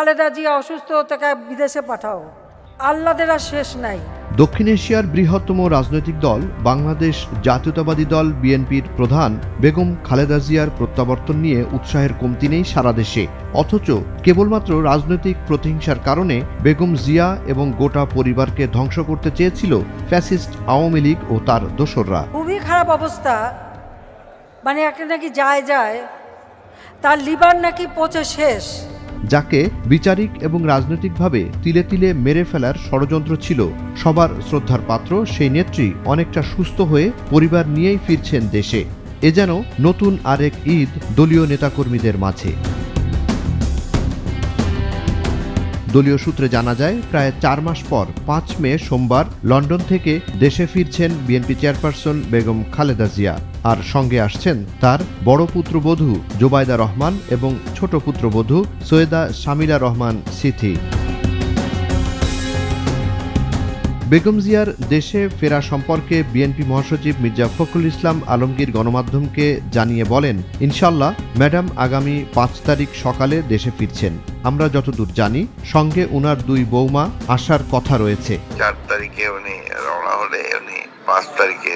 খালেদা জিয়া অসুস্থ, তাকে বিদেশে পাঠাও। আল্লাদের আর শেষ নাই। দক্ষিণ এশিয়ার বৃহত্তম রাজনৈতিক দল বাংলাদেশ জাতীয়তাবাদী দল বিএনপির প্রধান বেগম খালেদা জিয়ার প্রত্যাবর্তন নিয়ে উৎসাহের কমতি নেই সারা দেশে। অথচ কেবলমাত্র রাজনৈতিক প্রতিহিংসার কারণে বেগম জিয়া এবং গোটা পরিবারকে ধ্বংস করতে চেয়েছিল ফ্যাসিস্ট আওয়ামী লীগ ও তার দোসররা। খুবই খারাপ অবস্থা, মানে একটা নাকি যায় তার লিভার নাকি পচে শেষ। যাকে বিচারিক এবং রাজনৈতিকভাবে তিলে তিলে মেরে ফেলার ষড়যন্ত্র ছিল। সবার শ্রদ্ধার পাত্র সেই নেত্রী অনেকটা সুস্থ হয়ে পরিবার নিয়েই ফিরছেন দেশে। এ যেন নতুন আরেক ঈদ দলীয় নেতাকর্মীদের মাঝে। দলীয় সূত্রে জানা যায়, প্রায় 4 মাস পর 5 মে সোমবার লন্ডন থেকে দেশে ফিরছেন বিএনপি চেয়ারপারসন বেগম খালেদা জিয়া। আর সঙ্গে আসছেন তার বড় পুত্রবধূ জোবায়দা রহমান এবং ছোট পুত্রবধূ সৈয়দা শামিলা রহমান সিথি। বেগম জিয়ার দেশে ফেরা সম্পর্কে বিএনপি মহাসচিব মির্জা ফখরুল ইসলাম আলমগীর গণমাধ্যমকে জানিয়ে বলেন, ইনশাল্লাহ ম্যাডাম আগামী 5 তারিখ সকালে দেশে ফিরছেন। আমরা যতদূর জানি সঙ্গে উনার 2 বৌমা আসার কথা রয়েছে। 4 তারিখে উনি রওনা হলে উনি 5 তারিখে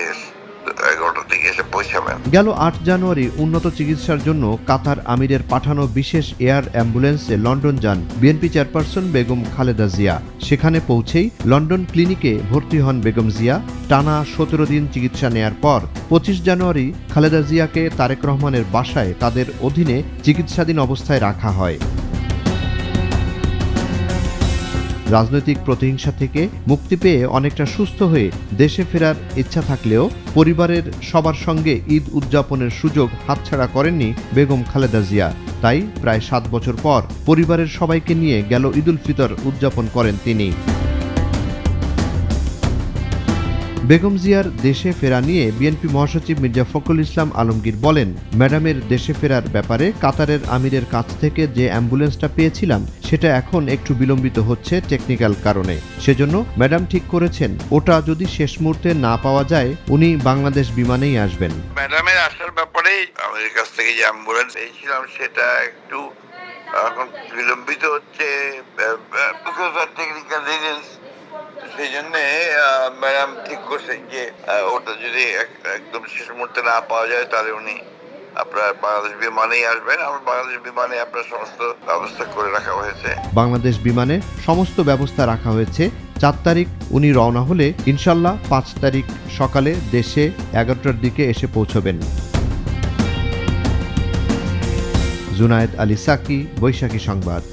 11টার দিকে এসে পৌঁছাবেন। গেল 8 জানুয়ারি উন্নত চিকিৎসার জন্য কাতার আমিরের পাঠানো বিশেষ এয়ার অ্যাম্বুলেন্সে লন্ডন যান বিএনপি চেয়ারপারসন বেগম খালেদা জিয়া। সেখানে পৌঁছেই লন্ডন ক্লিনিকে ভর্তি হন বেগম জিয়া। টানা 17 দিন চিকিৎসা নেয়ার পর 25 জানুয়ারি খালেদা জিয়াকে তারেক রহমানের বাসায় তাদের অধীনে চিকিৎসাধীন অবস্থায় রাখা হয়। রাজনৈতিক প্রতিহিংসা থেকে মুক্তি পেয়ে অনেকটা সুস্থ হয়ে দেশে ফেরার ইচ্ছা থাকলেও পরিবারের সবার সঙ্গে ঈদ উদযাপনের সুযোগ হাতছাড়া করেননি বেগম খালেদা জিয়া। তাই প্রায় 7 বছর পর পরিবারের সবাইকে নিয়ে গেল ঈদুল ফিতর উদযাপন করেন তিনি। বেগম জিয়ার দেশে ফেরা নিয়ে বিএনপি মহাসচিব মির্জা ফখরুল ইসলাম আলমগীর বলেন, ম্যাডামের দেশে ফেরার ব্যাপারে কাতারের আমিরের কাছ থেকে যে অ্যাম্বুলেন্সটা পেয়েছিলাম সেটা এখন একটু বিলম্বিত হচ্ছে টেকনিক্যাল কারণে। সেজন্য ম্যাডাম ঠিক করেছেন ওটা যদি শেষ মুহূর্তে না পাওয়া যায় উনি বাংলাদেশ বিমানেই আসবেন। ম্যাডামের আসার ব্যাপারে আমাদের কাছ থেকে যে অ্যাম্বুলেন্স পেয়েছিলাম সেটা একটু এখন বিলম্বিত হচ্ছে টেকনিক্যাল রিজনস। সেই জন্য ম্যাডাম ঠিক করছেন যে ওটা যদি একদম শেষ মুহূর্তে না পাওয়া যায় তাহলে উনি আপনার বাংলাদেশ বিমানেই আসবেন। আমার বাংলাদেশ বিমানে আপনার সমস্ত ব্যবস্থা করে রাখা হয়েছে। বাংলাদেশ বিমানে সমস্ত ব্যবস্থা রাখা হয়েছে। 4 তারিখ উনি রওনা হলে ইনশাল্লাহ 5 তারিখ সকালে দেশে 11টার দিকে এসে পৌঁছবেন। জুনায়েদ আলী সাকি, বৈশাখী সংবাদ।